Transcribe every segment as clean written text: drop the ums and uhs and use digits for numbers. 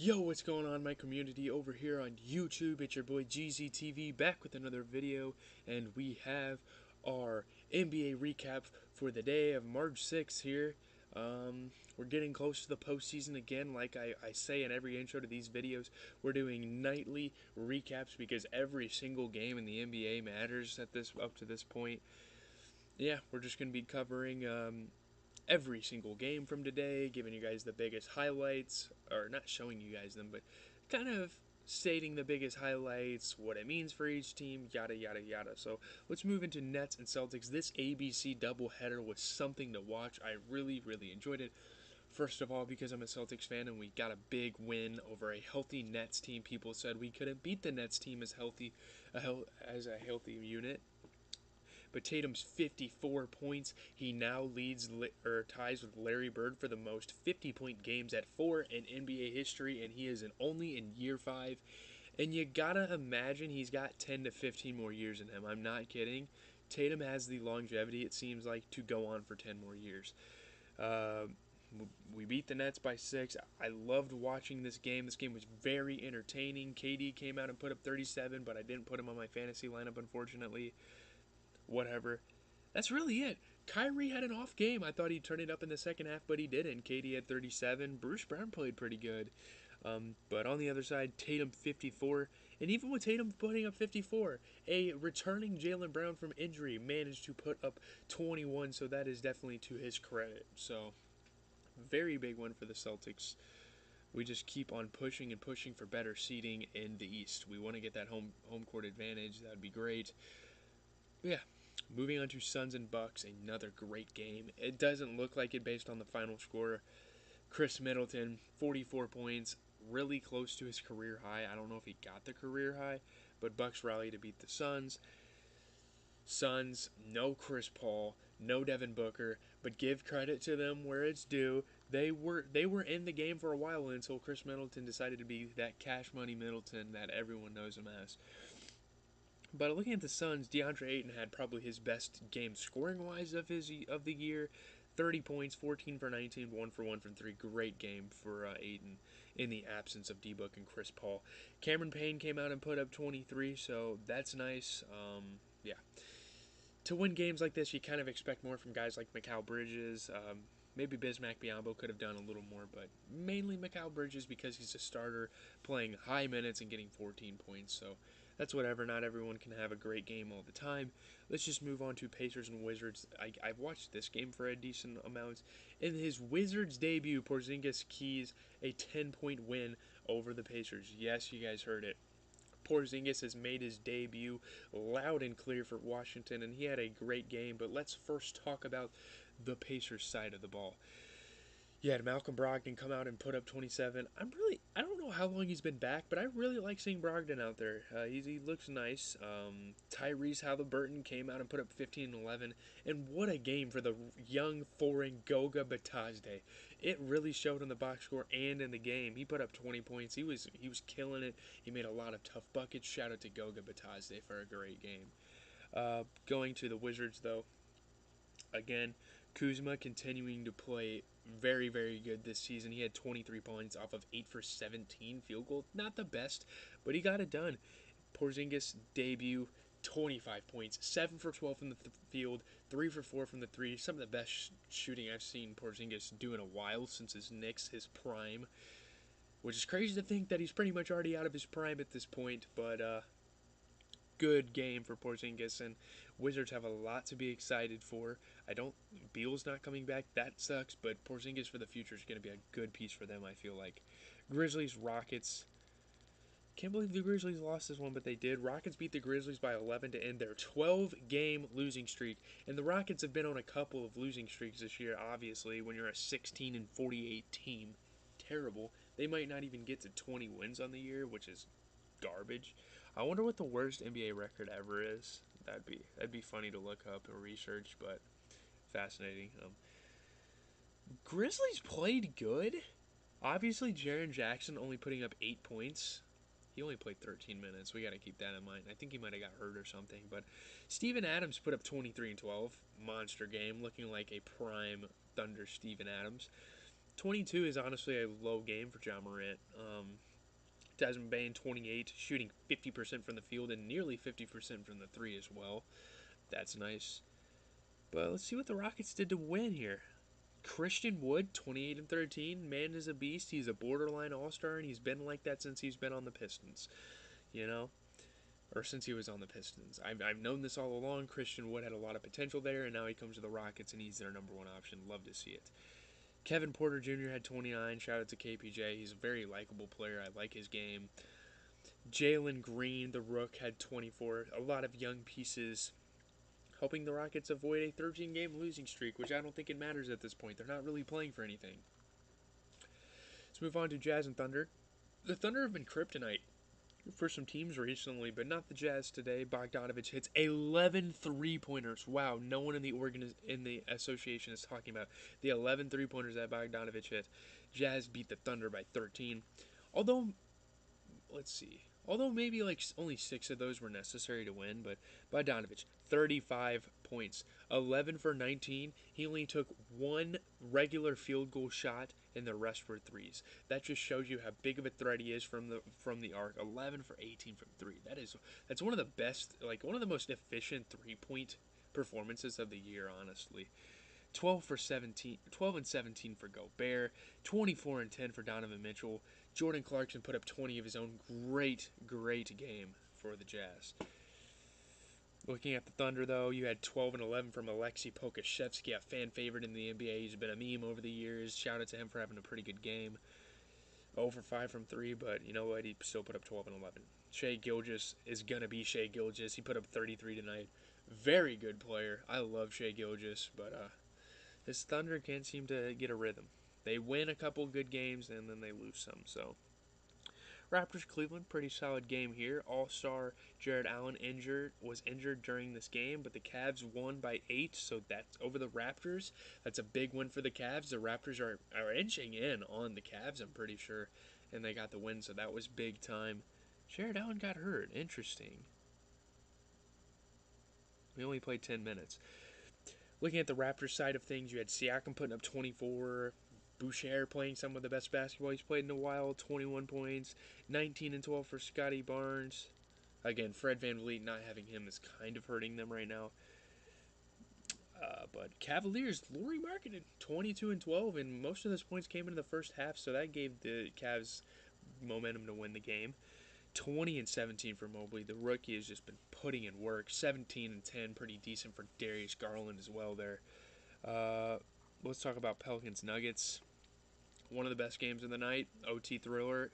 Yo, what's going on, my community over here on YouTube? It's your boy GZTV back with another video, and we have our NBA recap for the day of March 6th here. We're getting close to the postseason again. Like I say in every intro to these videos, we're doing nightly recaps because every single game in the NBA matters up to this point. Yeah, we're just going to be covering every single game from today, giving you guys the biggest highlights, or not showing you guys them, but kind of stating the biggest highlights, what it means for each team, yada yada yada. So let's move into Nets and Celtics. This ABC doubleheader was something to watch. I really enjoyed it. First of all, because I'm a Celtics fan and we got a big win over a healthy Nets team. People said we couldn't beat the Nets team as a healthy unit. But Tatum's 54 points. He now ties with Larry Bird for the most 50-point games at 4 in NBA history, and he is only in year 5. And you gotta imagine he's got 10 to 15 more years in him. I'm not kidding. Tatum has the longevity, it seems like, to go on for 10 more years. We beat the Nets by 6. I loved watching this game. This game was very entertaining. KD came out and put up 37, but I didn't put him on my fantasy lineup, unfortunately. Whatever. That's really it. Kyrie had an off game. I thought he'd turn it up in the second half, but he didn't. KD had 37. Bruce Brown played pretty good. But on the other side, Tatum 54. And even with Tatum putting up 54, a returning Jaylen Brown from injury managed to put up 21, so that is definitely to his credit. So, very big one for the Celtics. We just keep on pushing and pushing for better seeding in the East. We want to get that home court advantage. That would be great. Yeah. Moving on to Suns and Bucks, another great game. It doesn't look like it based on the final score. Chris Middleton, 44 points, really close to his career high. I don't know if he got the career high, but Bucks rally to beat the Suns. Suns, no Chris Paul, no Devin Booker, but give credit to them where it's due. They were in the game for a while until Chris Middleton decided to be that cash money Middleton that everyone knows him as. But looking at the Suns, DeAndre Ayton had probably his best game scoring-wise of the year. 30 points, 14 for 19, 1 for 1 from 3. Great game for Ayton in the absence of D-Book and Chris Paul. Cameron Payne came out and put up 23, so that's nice. Yeah. To win games like this, you kind of expect more from guys like Mikal Bridges. Maybe Bismack Biyombo could have done a little more, but mainly Mikal Bridges because he's a starter playing high minutes and getting 14 points. So that's whatever. Not everyone can have a great game all the time. Let's just move on to Pacers and Wizards. I've watched this game for a decent amount. In his Wizards debut, Porzingis keys a 10-point win over the Pacers. Yes, you guys heard it. Porzingis has made his debut loud and clear for Washington, and he had a great game. But let's first talk about the Pacers side of the ball. You had Malcolm Brogdon come out and put up 27. I don't know how long he's been back, but I really like seeing Brogdon out there. He looks nice. Tyrese Halliburton came out and put up 15 and 11. And what a game for the young foreign Goga Batazde. It really showed in the box score and in the game. He put up 20 points. He was killing it. He made a lot of tough buckets. Shout out to Goga Batazde for a great game. Going to the Wizards, though. Again, Kuzma continuing to play very good this season. He had 23 points off of 8 for 17 field goal. Not the best, but he got it done. Porzingis debut, 25 points, 7 for 12 from the field, 3 for 4 from the 3. Some of the best shooting I've seen Porzingis do in a while since his Knicks, his prime. Which is crazy to think that he's pretty much already out of his prime at this point, but good game for Porzingis, and Wizards have a lot to be excited for. Beal's not coming back, that sucks, but Porzingis for the future is going to be a good piece for them, I feel like. Grizzlies Rockets. Can't believe the Grizzlies lost this one, but they did. Rockets beat the Grizzlies by 11 to end their 12-game losing streak, and the Rockets have been on a couple of losing streaks this year, obviously, when you're a 16-48 team. Terrible. They might not even get to 20 wins on the year, which is garbage. I wonder what the worst NBA record ever is. That'd be funny to look up and research, but fascinating. Grizzlies played good. Obviously, Jaren Jackson only putting up 8 points. He only played 13 minutes. We got to keep that in mind. I think he might have got hurt or something. But Steven Adams put up 23 and 12. Monster game, looking like a prime Thunder Steven Adams. 22 is honestly a low game for John Morant. Desmond Bain, 28, shooting 50% from the field and nearly 50% from the three as well. That's nice. But let's see what the Rockets did to win here. Christian Wood, 28 and 13. Man is a beast. He's a borderline all-star, and he's been like that since he's been on the Pistons. You know? Or since he was on the Pistons. I've known this all along. Christian Wood had a lot of potential there, and now he comes to the Rockets, and he's their number one option. Love to see it. Kevin Porter Jr. had 29. Shout out to KPJ. He's a very likable player. I like his game. Jalen Green, the Rook, had 24. A lot of young pieces helping the Rockets avoid a 13-game losing streak, which I don't think it matters at this point. They're not really playing for anything. Let's move on to Jazz and Thunder. The Thunder have been kryptonite for some teams recently, but not the Jazz today. Bogdanovich hits 11 three-pointers. Wow, no one in the association is talking about the 11 three-pointers that Bogdanovich hit. Jazz beat the Thunder by 13. Although, let's see. Although maybe like only 6 of those were necessary to win, but Bogdanovich, 35 points, 11 for 19. He only took one regular field goal shot, and the rest were threes. That just shows you how big of a threat he is from the arc. 11 for 18 from three. That's one of the best, like one of the most efficient 3-point performances of the year, honestly. 12 and 17 for Gobert, 24 and 10 for Donovan Mitchell. Jordan Clarkson put up 20 of his own. Great game for the Jazz. Looking at the Thunder, though, you had 12 and 11 from Alexei Pokashevsky, a fan favorite in the NBA. He's been a meme over the years. Shout out to him for having a pretty good game. 0 for 5 from 3, but you know what? He still put up 12 and 11. Shai Gilgeous is going to be Shai Gilgeous. He put up 33 tonight. Very good player. I love Shai Gilgeous, but this Thunder can't seem to get a rhythm. They win a couple good games, and then they lose some, so... Raptors Cleveland, pretty solid game here. All-star Jared Allen was injured during this game, but the Cavs won by 8, so that's over the Raptors. That's a big win for the Cavs. The Raptors are inching in on the Cavs, I'm pretty sure, and they got the win, so that was big time. Jared Allen got hurt. Interesting. He only played 10 minutes. Looking at the Raptors side of things, you had Siakam putting up 24, Boucher playing some of the best basketball he's played in a while, 21 points, 19 and 12 for Scotty Barnes. Again, Fred VanVleet, not having him is kind of hurting them right now. But Cavaliers, Lauri Markkanen, 22 and 12, and most of those points came in the first half, so that gave the Cavs momentum to win the game. 20 and 17 for Mobley. The rookie has just been putting in work. 17 and 10, pretty decent for Darius Garland as well there. Let's talk about Pelicans Nuggets. One of the best games of the night. OT thriller.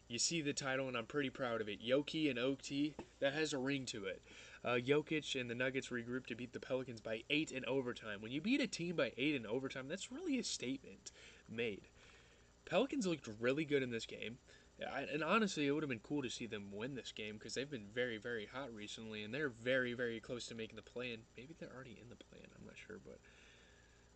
You see the title, and I'm pretty proud of it. Jokey and OT, that has a ring to it. Jokic and the Nuggets regrouped to beat the Pelicans by 8 in overtime. When you beat a team by 8 in overtime, that's really a statement made. Pelicans looked really good in this game. And honestly, it would have been cool to see them win this game because they've been very, very hot recently, and they're very, very close to making the play-in. Maybe they're already in the play-in. I'm not sure, but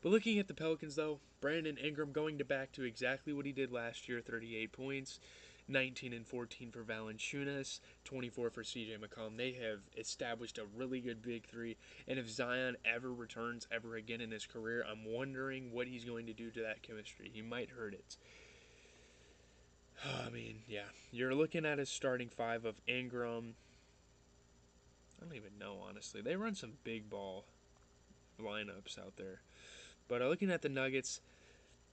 looking at the Pelicans, though, Brandon Ingram going back to exactly what he did last year, 38 points, 19 and 14 for Valanciunas, 24 for CJ McCollum. They have established a really good big three, and if Zion ever returns ever again in his career, I'm wondering what he's going to do to that chemistry. He might hurt it. I mean, yeah. You're looking at a starting 5 of Ingram. I don't even know, honestly. They run some big ball lineups out there. But looking at the Nuggets,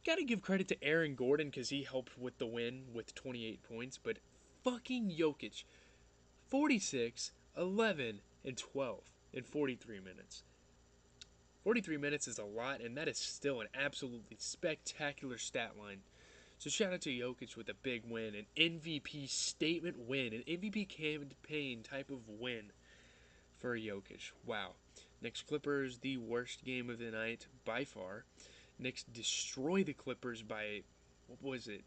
got to give credit to Aaron Gordon because he helped with the win with 28 points. But fucking Jokic, 46, 11, and 12 in 43 minutes. 43 minutes is a lot, and that is still an absolutely spectacular stat line. So shout out to Jokic with a big win, an MVP statement win, an MVP campaign type of win for Jokic. Wow. Knicks Clippers, the worst game of the night by far. Knicks destroy the Clippers by, what was it,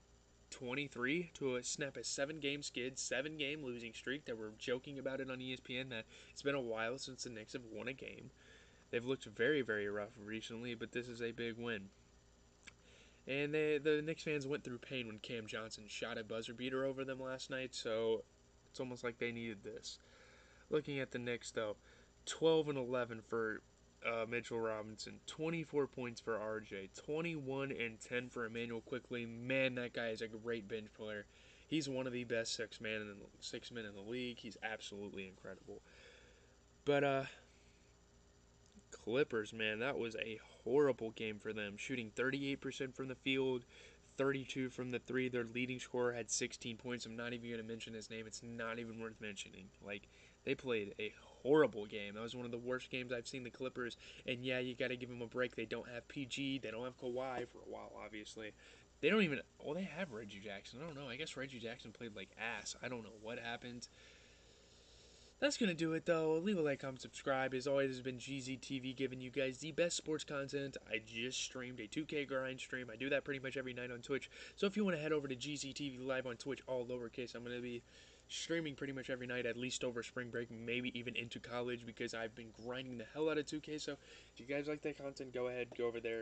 23 to snap a 7-game skid, 7-game losing streak. That we're joking about it on ESPN that it's been a while since the Knicks have won a game. They've looked very, very rough recently, but this is a big win. And the Knicks fans went through pain when Cam Johnson shot a buzzer beater over them last night, so it's almost like they needed this. Looking at the Knicks, though, 12 and 11 for Mitchell Robinson, 24 points for RJ, 21 and 10 for Emmanuel Quickly. Man, that guy is a great bench player. He's one of the best six men in the league. He's absolutely incredible. But Clippers, man, that was a horrible game for them. Shooting 38% from the field, 32 from the three. Their leading scorer had 16 points. I'm not even going to mention his name. It's not even worth mentioning. Like, they played a horrible game. That was one of the worst games I've seen the Clippers. And yeah, you got to give them a break. They don't have PG. They don't have Kawhi for a while, obviously. They don't even. Well, they have Reggie Jackson. I don't know. I guess Reggie Jackson played like ass. I don't know what happened. That's going to do it, though. Leave a like, comment, subscribe. As always, has been GZTV giving you guys the best sports content. I just streamed a 2K grind stream. I do that pretty much every night on Twitch. So if you want to head over to GZTV Live on Twitch, all lowercase, I'm going to be streaming pretty much every night, at least over spring break, maybe even into college, because I've been grinding the hell out of 2K. So if you guys like that content, go ahead, go over there.